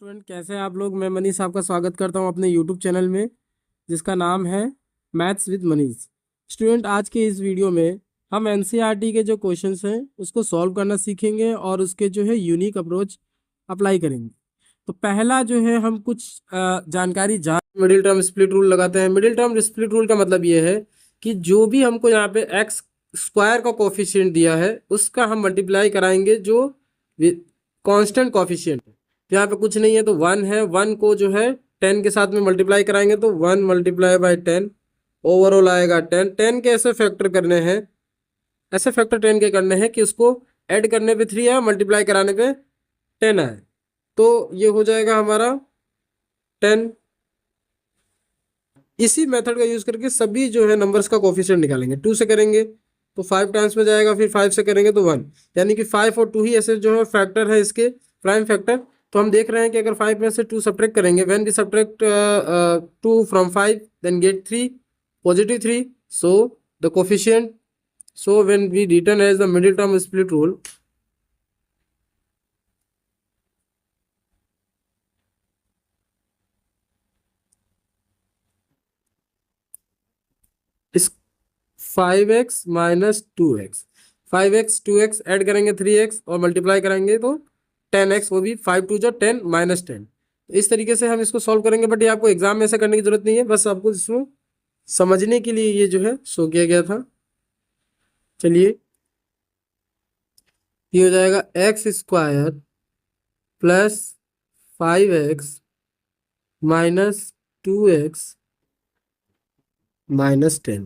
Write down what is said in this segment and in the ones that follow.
Student, कैसे हैं आप लोग। मैं मनीष आपका स्वागत करता हूं अपने यूट्यूब चैनल में जिसका नाम है मैथ्स विद मनीष। स्टूडेंट, आज के इस वीडियो में हम एनसीईआरटी के जो क्वेश्चंस हैं उसको सॉल्व करना सीखेंगे और उसके जो है यूनिक अप्रोच अप्लाई करेंगे। तो पहला जो है हम कुछ जानकारी जान मिडिल टर्म स्प्लिट रूल लगाते हैं। मिडिल टर्म स्प्लिट रूल का मतलब ये है कि जो भी हमको यहाँ पे एक्स स्क्वायर का कोफिशिएंट दिया है उसका हम मल्टीप्लाई कराएंगे जो कांस्टेंट कोफिशिएंट है। यहाँ पे कुछ नहीं है तो 1 है, 1 को जो है 10 के साथ में मल्टीप्लाई कराएंगे तो 1 मल्टीप्लाई बाई 10 ओवरऑल आएगा 10। 10 के ऐसे फैक्टर करने हैं, ऐसे फैक्टर 10 के करने हैं कि उसको ऐड करने पे 3 आए, मल्टीप्लाई कराने पे 10 आए, तो ये हो जाएगा हमारा 10। इसी मेथड का यूज करके सभी जो है नंबर्स का कोफिशिएंट निकालेंगे। 2 से करेंगे तो 5 टाइम्स में जाएगा, फिर 5 से करेंगे तो 1, यानी कि 5 और 2 ही ऐसे जो है फैक्टर है इसके प्राइम फैक्टर। तो हम देख रहे हैं कि अगर 5 में से 2 सब्ट्रैक्ट करेंगे, when we subtract 2 from 5 then get 3 positive 3, so the coefficient, so when we written as the middle term split rule, इस 5x minus 2x, 5x 2x add करेंगे 3x और मल्टीप्लाई करेंगे तो 10x, वो भी 5 2 जो 10 माइनस 10। तो इस तरीके से हम इसको सॉल्व करेंगे, बट ये आपको एग्जाम में ऐसा करने की जरूरत नहीं है, बस आपको इसमें समझने के लिए ये जो है शो किया गया था। चलिए, ये हो जाएगा x square plus 5x minus 2x minus 10।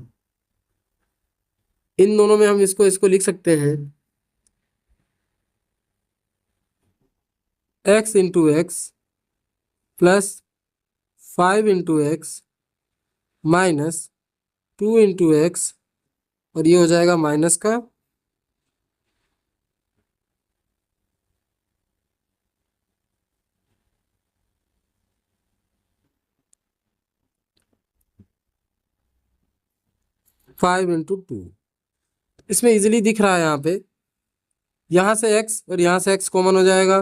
इन दोनों में हम इसको इसको लिख सकते हैं x into x plus 5 into x minus 2 into x, और ये हो जाएगा माइनस का 5 इंटू 2। इसमें इजीली दिख रहा है यहाँ पे, यहाँ से x और यहाँ से x कॉमन हो जाएगा,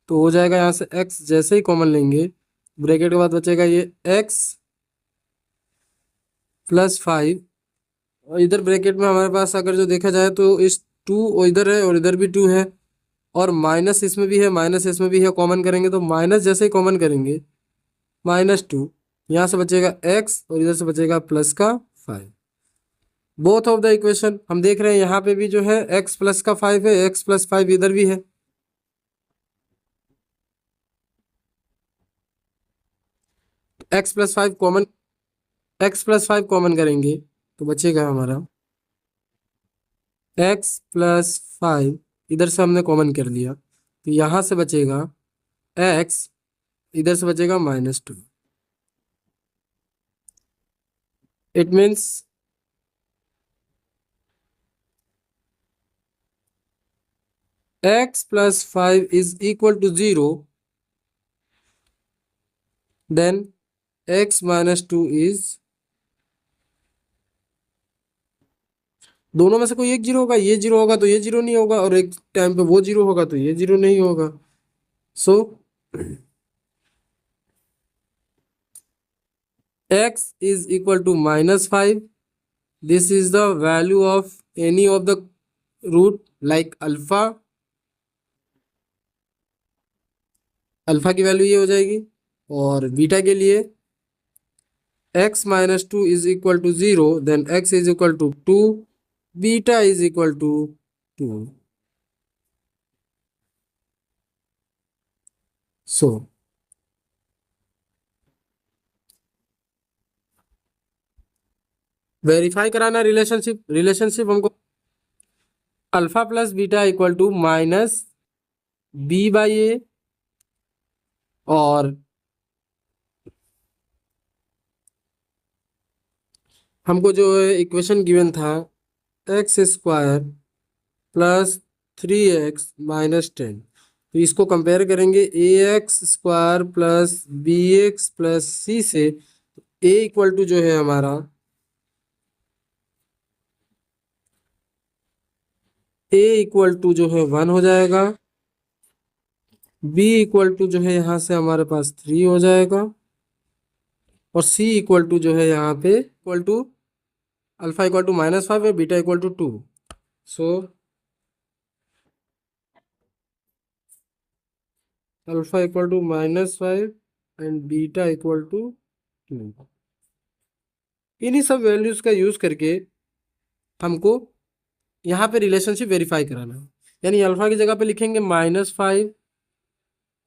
तो हो जाएगा यहाँ से x जैसे ही कॉमन लेंगे ब्रैकेट के बाद बचेगा ये x प्लस 5, और इधर ब्रैकेट में हमारे पास अगर जो देखा जाए तो इस 2 इधर है और इधर भी 2 है, और माइनस इसमें भी है माइनस इसमें भी है, कॉमन करेंगे तो माइनस जैसे ही कॉमन करेंगे -2, यहाँ से बचेगा x और इधर से बचेगा प्लस का 5। बोथ ऑफ द इक्वेशन हम देख रहे हैं, यहाँ पे भी जो है x प्लस का 5 है, x प्लस 5 इधर भी है। x प्लस 5 कॉमन करेंगे तो बचेगा हमारा x प्लस 5, इधर से हमने कॉमन कर लिया तो यहाँ से बचेगा x, इधर से बचेगा -2। It means x plus 5 is equal to 0, then x minus 2 is, दोनों में से कोई एक जीरो होगा, ये जीरो होगा तो ये जीरो नहीं होगा, और एक टाइम पे वो जीरो होगा तो ये जीरो नहीं होगा। सो x is equal to -5. This is the value of any of the root like alpha, alpha की वैल्यू ये हो जाएगी, और बीटा के लिए x minus 2 is equal to 0, then x is equal to 2, beta is equal to 2। So verify कराना relationship, relationship हमको alpha plus beta equal to minus b by a, और हमको जो इक्वेशन गिवन था x square plus 3x minus 10, तो इसको compare करेंगे a x square plus b x plus सी से। ए इक्वल टू जो है हमारा ए इक्वल टू जो है 1 हो जाएगा, बी इक्वल टू जो है यहाँ से हमारे पास 3 हो जाएगा, और सी इक्वल टू जो है यहाँ पे equal to alpha equal to -5 है, beta equal to 2। So alpha equal to -5 and beta equal to 2। इन्हीं सब वैल्यूज का यूज करके हमको यहाँ पे रिलेशनशिप वेरीफाई कराना है। यानी अल्फा की जगह पे लिखेंगे -5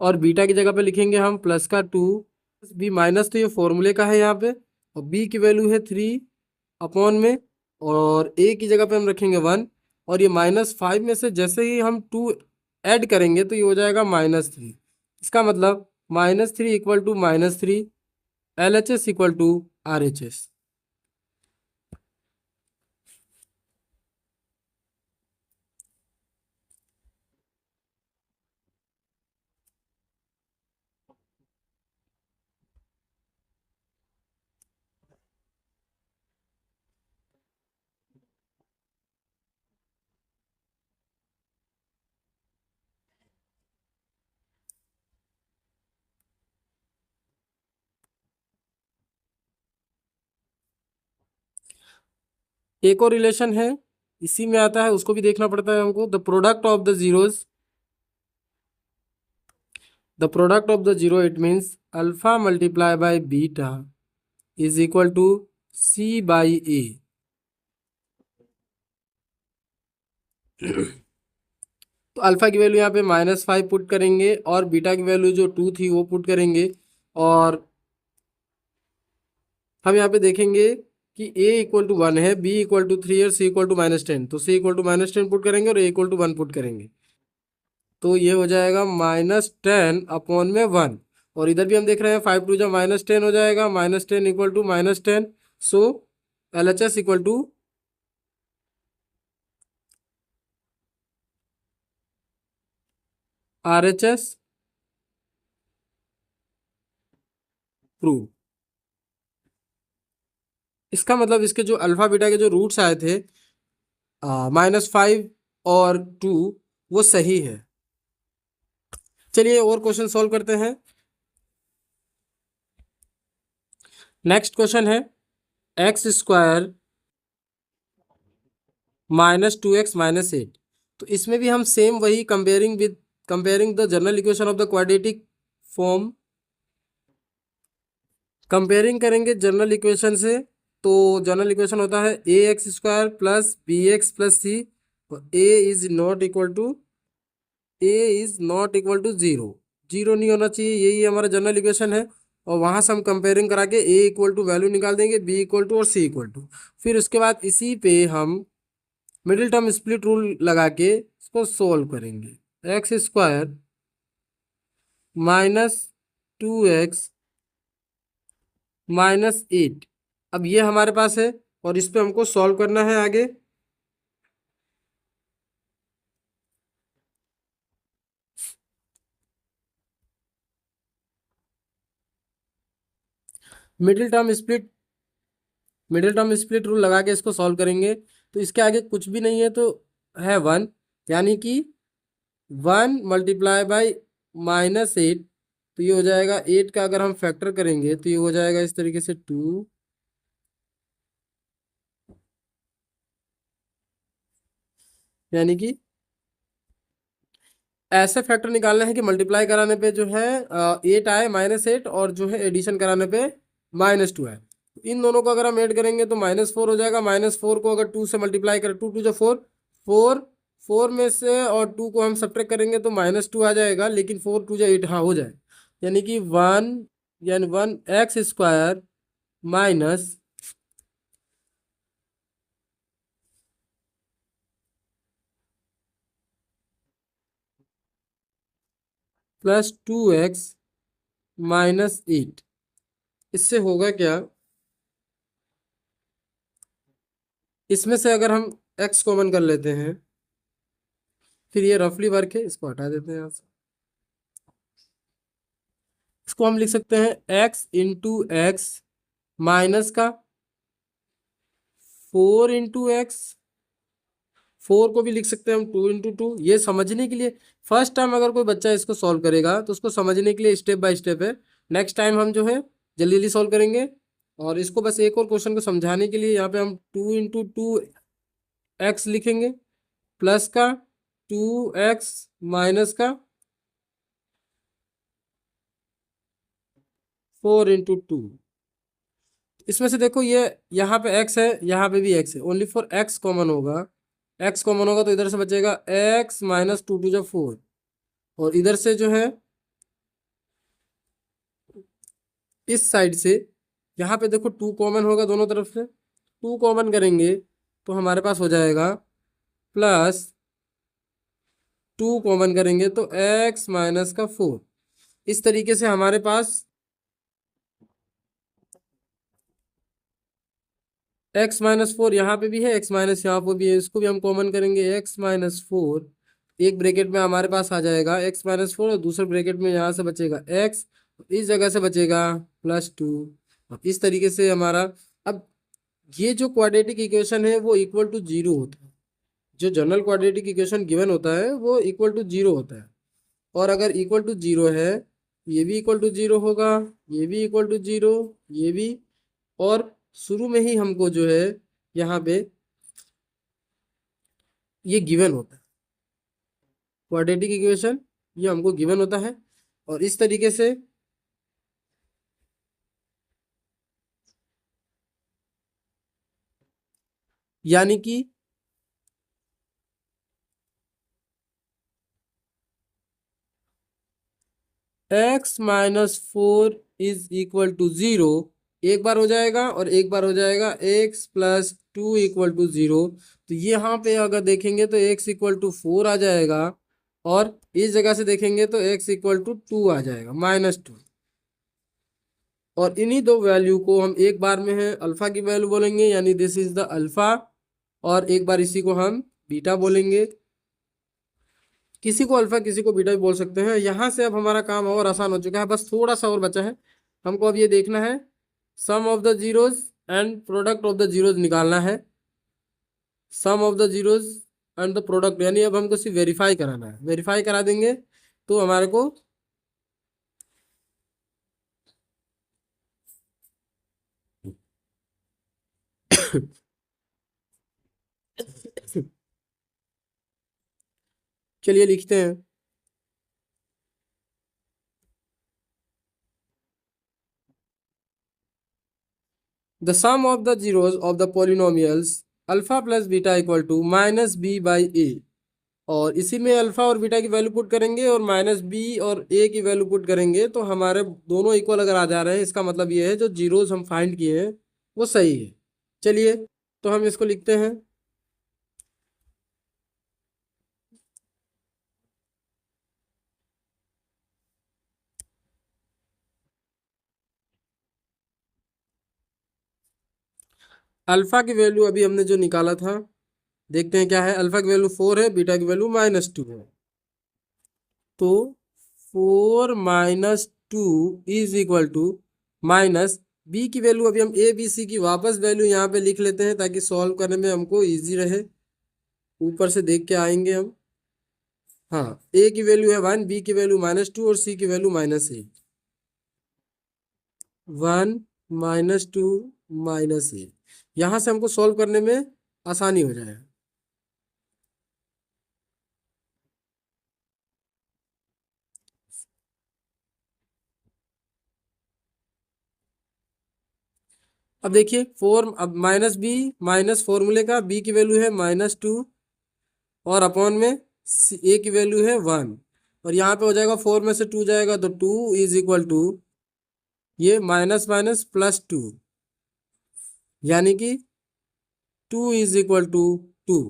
और बीटा की जगह पे लिखेंगे हम +2। बी माइनस तो ये फॉर्मूले का है यहाँ पे, और बी की वैल्यू है 3 में, और ए की जगह पे हम रखेंगे 1, और ये -5 में से जैसे ही हम 2 ऐड करेंगे तो ये हो जाएगा -3। इसका मतलब -3 equal to -3, LHS equal to RHS। एक और रिलेशन है, इसी में आता है, उसको भी देखना पड़ता है हमको। The product of the zeros, the product of the zero, it means alpha multiply by beta is equal to C by a. तो अल्फा की वैल्यू यहाँ पे -5 पुट करेंगे, और बीटा की वैल्यू जो 2 थी वो पुट करेंगे, और हम यहाँ पे देखेंगे कि a इक्वल टू 1 है, b इक्वल टू 3 और c इक्वल टू -10, तो c इक्वल टू -10 पुट करेंगे और a इक्वल टू 1 पुट करेंगे, तो ये हो जाएगा -10/1। और इधर भी हम देख रहे हैं 5 टू जा -10 हो जाएगा, -10 equal to -10। So LHS equal to RHS prove. इसका मतलब इसके जो अल्फा बीटा के जो रूट्स आए थे -5 और 2, वो सही है। चलिए और क्वेश्चन सॉल्व करते हैं। नेक्स्ट क्वेश्चन है x² -2x-8। तो इसमें भी हम सेम वही comparing the general equation of the quadratic form, comparing करेंगे जनरल इक्वेशन से। तो जनरल इक्वेशन होता है ax² plus bx plus c, A is not equal to 0। Zero नहीं होना चाहिए, यही हमारा जनरल इक्वेशन है। और वहां से हम कंपेयरिंग करा के a इक्वल टू वैल्यू निकाल देंगे, b इक्वल टू और c इक्वल टू। फिर उसके बाद इसी पे हम मिडिल टर्म स्प्लिट रूल लगा के इसको सोल्व करेंगे। x² -2x -8, अब ये हमारे पास है, और इस पे हमको सॉल्व करना है आगे। मिडिल टर्म स्प्लिट रूल लगा के इसको सॉल्व करेंगे। तो इसके आगे कुछ भी नहीं है, तो है 1, यानी कि 1 मल्टीप्लाई बाई -8, तो ये हो जाएगा 8 का अगर हम फैक्टर करेंगे तो ये हो जाएगा इस तरीके से 2, यानी कि ऐसे फैक्टर निकालना है कि मल्टीप्लाई कराने पे जो है 8 आए -8, और जो है एडिशन कराने पे -2 आए। इन दोनों को अगर हम ऐड करेंगे तो -4 हो जाएगा। -4 को अगर 2 से मल्टीप्लाई करें, 2 2 जो 4, 4 में से और 2 को हम सब्ट्रैक्ट करेंगे तो -2 आ जाएगा, लेकिन 4 2 जो 8, हाँ हो जाए, यानी कि 1 माइनस +2x-8। इससे होगा क्या, इसमें से अगर हम x कॉमन कर लेते हैं, फिर ये रफली वर्क है, इसको हटा देते हैं यहाँ से। इसको हम लिख सकते हैं x इंटू एक्स माइनस का 4 इंटू एक्स, 4 को भी लिख सकते हैं हम 2 × 2। ये समझने के लिए फर्स्ट टाइम अगर कोई बच्चा इसको सॉल्व करेगा तो उसको समझने के लिए स्टेप बाय स्टेप है। नेक्स्ट टाइम हम जो है जल्दी जल्दी सॉल्व करेंगे। और इसको बस एक और क्वेश्चन को समझाने के लिए यहाँ पे हम 2 × 2 x लिखेंगे, प्लस का 2x माइनस का 4 × 2। इसमें से देखो ये यहाँ पे x है, यहाँ पे भी x है, ओनली फॉर x कॉमन होगा। x कॉमन होगा तो इधर से बचेगा x माइनस 2 × 4। और इधर से जो है इस साइड से यहाँ पे देखो 2 कॉमन होगा, दोनों तरफ से 2 कॉमन करेंगे तो हमारे पास हो जाएगा प्लस 2 कॉमन करेंगे तो x माइनस का 4। इस तरीके से हमारे पास x माइनस 4 यहाँ पे भी है, x माइनस यहाँ पे भी है, इसको भी हम कॉमन करेंगे x माइनस 4। एक ब्रैकेट में हमारे पास आ जाएगा x माइनस 4 और दूसरे ब्रैकेट में यहाँ से बचेगा x, इस जगह से बचेगा +2। अब इस तरीके से हमारा अब ये जो क्वाड्रेटिक इक्वेशन है वो इक्वल टू 0 होता है। जो जनरल क्वाड्रेटिक इक्वेशन गिवन होता है वो इक्वल टू 0 होता है। और अगर इक्वल टू 0 है, ये भी इक्वल टू 0 होगा, ये भी इक्वल टू 0, ये भी। और शुरू में ही हमको जो है यहाँ पे ये गिवन होता है क्वाड्रेटिक इक्वेशन, ये हमको गिवन होता है। और इस तरीके से यानी कि x minus 4 is equal to 0 एक बार हो जाएगा और एक बार हो जाएगा x प्लस 2 इक्वल टू 0। तो यहाँ पे अगर देखेंगे तो x इक्वल टू 4 आ जाएगा और इस जगह से देखेंगे तो x इक्वल टू 2 आ जाएगा -2। और इन्हीं दो वैल्यू को हम एक बार में है अल्फा की वैल्यू बोलेंगे, यानी दिस इज द अल्फा। और एक बार इसी को हम बीटा बोलेंगे। किसी को अल्फा किसी को बीटा भी बोल सकते हैं। यहाँ से अब हमारा काम और आसान हो चुका है, बस थोड़ा सा और बचा है। हमको अब ये देखना है sum of the zeros and product of the zeros निकालना है। Sum of the zeros and the product, यानी अब हमको सिर्फ वेरीफाई कराना है। वेरीफाई करा देंगे तो हमारे को चलिए लिखते हैं। The sum of the zeros of the polynomials alpha plus beta equal to -b/a। और इसी में अल्फा और बीटा की वैल्यू पुट करेंगे और -b और a की वैल्यू पुट करेंगे तो हमारे दोनों इक्वल अगर आ जा रहे हैं, इसका मतलब ये है जो जीरोस हम फाइंड किए हैं वो सही है। चलिए तो हम इसको लिखते हैं। अल्फा की वैल्यू अभी हमने जो निकाला था, देखते हैं क्या है। अल्फा की वैल्यू 4 है, बीटा की वैल्यू -2 है। तो 4 - 2 is equal to minus B की वैल्यू। अभी हम ए बी सी की वापस वैल्यू यहाँ पे लिख लेते हैं ताकि सॉल्व करने में हमको इजी रहे। ऊपर से देख के आएंगे हम। हाँ, ए की वैल्यू है 1, बी की वैल्यू -2 और सी की वैल्यू -8। 1 -2 -8, यहाँ से हमको सॉल्व करने में आसानी हो जाएगा। अब देखिए 4, अब -b माइनस फॉर्मूले का बी की वैल्यू है -2 और अपॉन में ए की वैल्यू है 1। और यहाँ पे हो जाएगा 4 में से 2 जाएगा तो 2 इज इक्वल टू ये माइनस माइनस +2, यानी कि 2 इज इक्वल टू 2।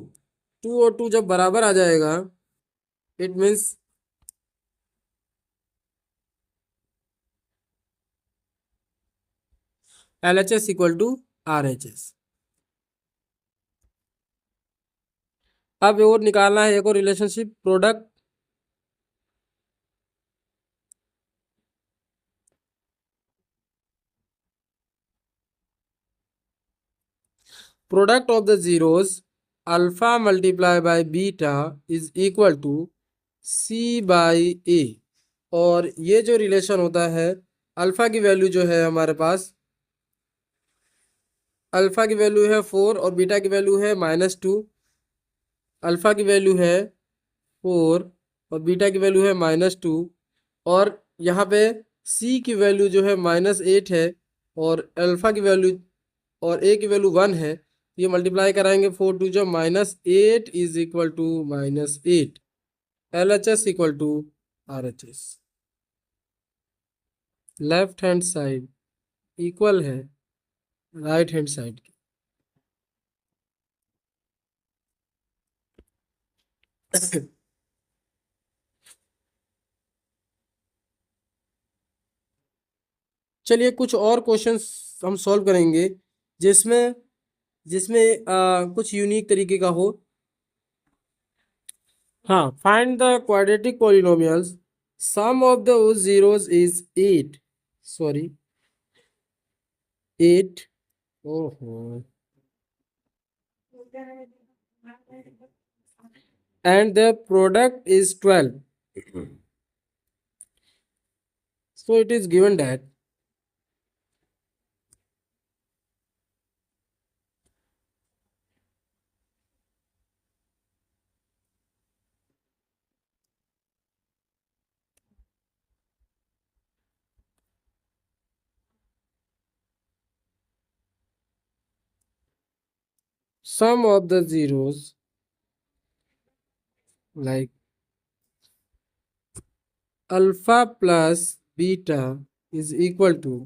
2 और 2 जब बराबर आ जाएगा it means LHS equal to RHS। अब और निकालना है एक और relationship, product of the zeros alpha multiply by beta is equal to c by a. और ये जो रिलेशन होता है, अल्फा की वैल्यू जो है हमारे पास, अल्फा की वैल्यू है 4 और बीटा की वैल्यू है -2। अल्फा की वैल्यू है 4 और बीटा की वैल्यू है -2। और यहाँ पे सी की वैल्यू जो है -8 है और अल्फा की वैल्यू और ए की वैल्यू 1 है। ये मल्टीप्लाई कराएंगे, 4 टू जो -8 is equal to -8। L H S equal to R H S. Left hand side equal है राइट हैंड साइड के। चलिए कुछ और क्वेश्चंस हम सॉल्व करेंगे जिसमें जिसमें कुछ यूनिक तरीके का हो। हाँ, find the quadratic polynomials, sum of the zeros is 8, sorry 8, ओहो, and the product is 12. So it is given that sum of the zeros like alpha plus beta is equal to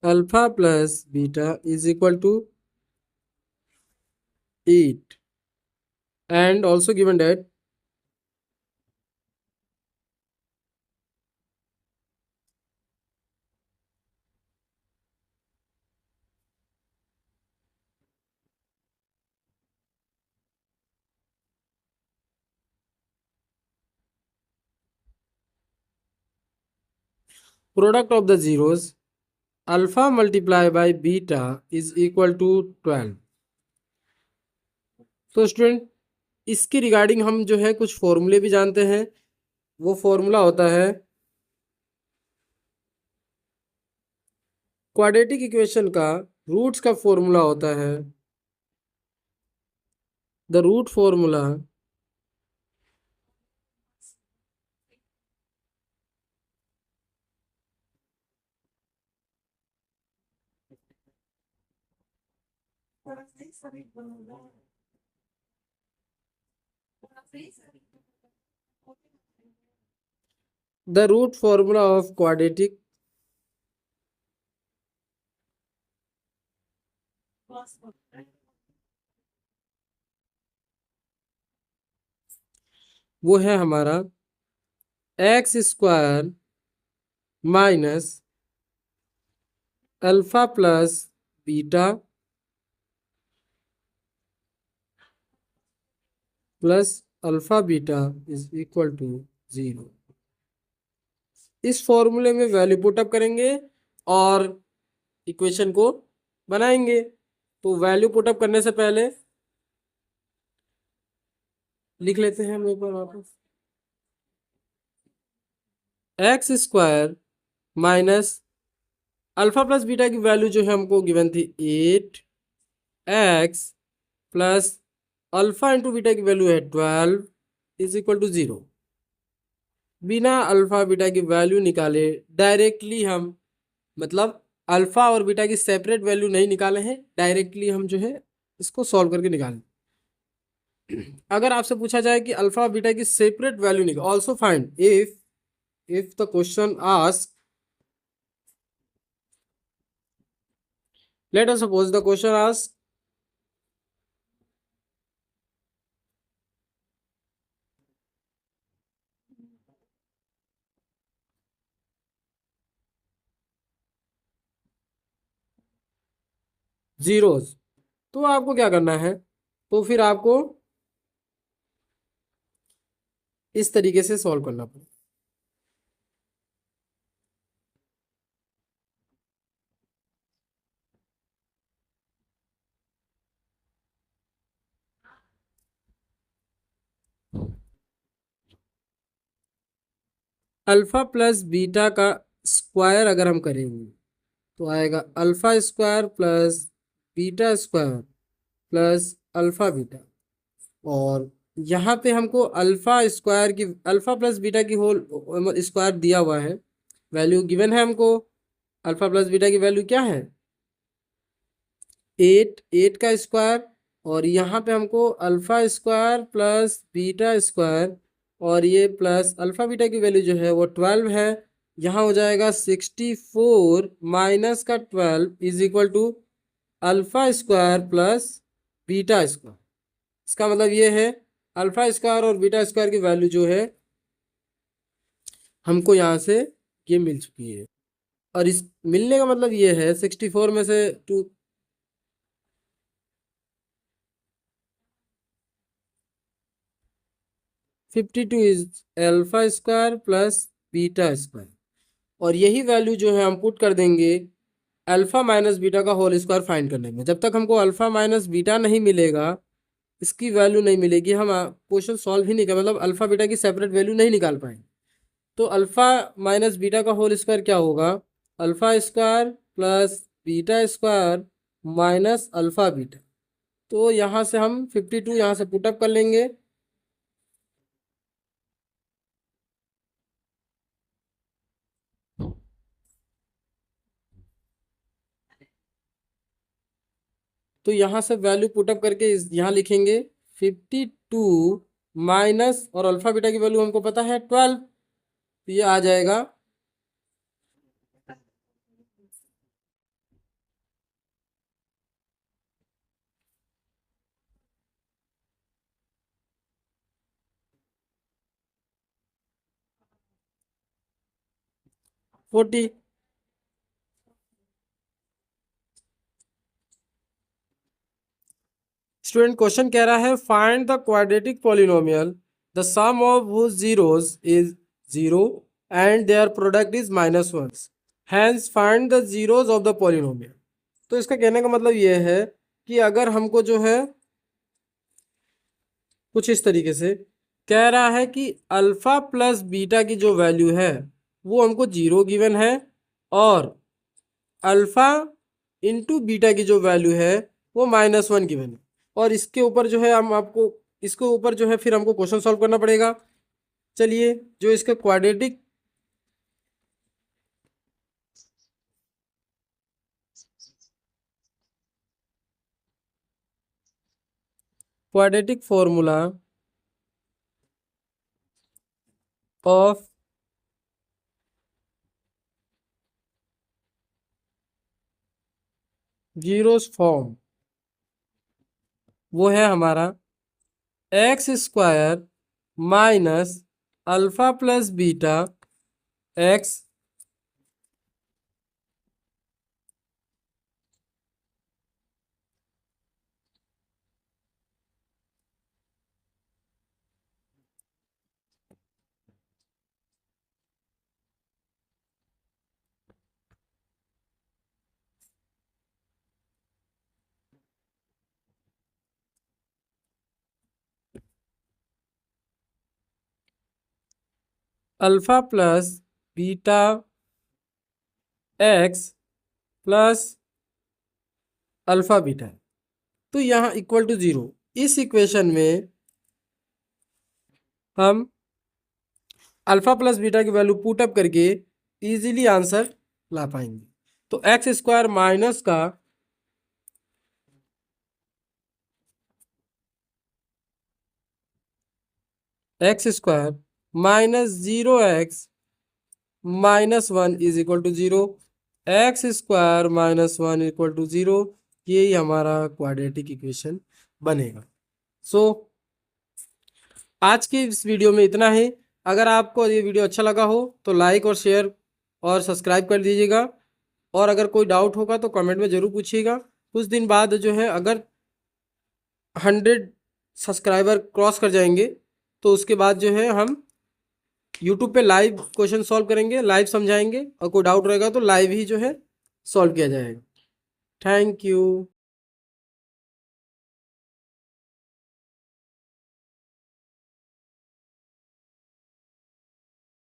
alpha plus beta is equal to 8, and also given that product of the zeros alpha multiplied by beta is equal to 12। तो student, इसके regarding हम जो है कुछ फॉर्मूले भी जानते हैं। वो फॉर्मूला होता है, क्वाड्रेटिक इक्वेशन का रूट्स का फॉर्मूला होता है the root formula the root formula of quadratic वो है हमारा X square minus alpha plus beta plus alpha beta is equal to 0। इस फॉर्मूले में वैल्यू पुटअप करेंगे और इक्वेशन को बनाएंगे। तो वैल्यू पुटअप करने से पहले लिख लेते हैं हम एक बार वापस, x square minus alpha plus beta की वैल्यू जो है हमको गिवन थी 8, x plus alpha into beta की वैल्यू है 12 इज इक्वल टू 0। बिना अल्फा बीटा की वैल्यू निकाले डायरेक्टली हम, मतलब अल्फा और बीटा की सेपरेट वैल्यू नहीं निकाले हैं, डायरेक्टली हम जो है इसको सॉल्व करके निकालें। अगर आपसे पूछा जाए कि अल्फा और बीटा की सेपरेट वैल्यू निकाल, also find if the question ask, let us suppose the question asks zeros, तो आपको क्या करना है, तो फिर आपको इस तरीके से सॉल्व करना पड़ेगा। अल्फा प्लस बीटा का स्क्वायर अगर हम करेंगे तो आएगा alpha square plus beta square plus alpha beta. और यहाँ पे हमको अल्फा स्क्वायर की अल्फा प्लस बीटा की होल स्क्वायर दिया हुआ है, वैल्यू गिवन है हमको। अल्फा प्लस बीटा की वैल्यू क्या है? 8 का स्क्वायर, और यहाँ पे हमको alpha square plus beta square और ये प्लस अल्फा बीटा की वैल्यू जो है वो 12 है। यहाँ हो जाएगा 64 माइनस का 12 is equal to alpha square plus beta square. इसका मतलब ये है अल्फा स्क्वायर और बीटा स्क्वायर की वैल्यू जो है हमको यहाँ से ये मिल चुकी है। और इस मिलने का मतलब ये है 64 में से 2 52 is alpha square plus beta square. और यही वैल्यू जो है हम पुट कर देंगे अल्फा माइनस बीटा का होल स्क्वायर फाइंड करने में। जब तक हमको अल्फा माइनस बीटा नहीं मिलेगा, इसकी वैल्यू नहीं मिलेगी, हम क्वेश्चन सॉल्व ही नहीं कर, मतलब अल्फा बीटा की सेपरेट वैल्यू नहीं निकाल पाएंगे। तो अल्फा माइनस बीटा का होल स्क्वायर क्या होगा? Alpha square plus beta square minus alpha beta. तो यहाँ से हम 52 यहाँ से पुटअप कर लेंगे। तो यहाँ से वैल्यू पुटअप करके यहाँ लिखेंगे 52 माइनस, और अल्फा बीटा की वैल्यू हमको पता है 12, तो ये आ जाएगा 40। स्टूडेंट क्वेश्चन कह रहा है find the quadratic polynomial the sum of whose zeros is 0 and their product is -1, hence find the zeros of the polynomial. तो इसका कहने का मतलब ये है कि अगर हमको जो है कुछ इस तरीके से कह रहा है कि अल्फा प्लस बीटा की जो वैल्यू है वो हमको 0 गिवन है, और अल्फा इंटू बीटा की जो वैल्यू है वो -1 गिवन है। और इसके ऊपर जो है हम आपको इसके ऊपर जो है फिर हमको क्वेश्चन सॉल्व करना पड़ेगा। चलिए, जो इसका quadratic formula of zeros form वो है हमारा X square minus alpha plus beta x alpha plus beta x plus alpha beta है। तो यहाँ इक्वल टू 0, इस इक्वेशन में हम अल्फा प्लस बीटा की वैल्यू पुट अप करके इजीली आंसर ला पाएंगे। तो एक्स स्क्वायर माइनस का X square minus 0x -1 is equal to 0, X square -1 equal to 0, यही हमारा क्वाड्रेटिक इक्वेशन बनेगा। सो आज की इस वीडियो में इतना ही। अगर आपको ये वीडियो अच्छा लगा हो तो लाइक और शेयर और सब्सक्राइब कर दीजिएगा, और अगर कोई डाउट होगा तो कमेंट में ज़रूर पूछिएगा। कुछ दिन बाद जो है अगर 100 सब्सक्राइबर क्रॉस कर जाएंगे तो उसके बाद जो है हम यूट्यूब पे लाइव क्वेश्चन सॉल्व करेंगे, लाइव समझाएंगे, और कोई डाउट रहेगा तो लाइव ही जो है सॉल्व किया जाएगा। Thank you.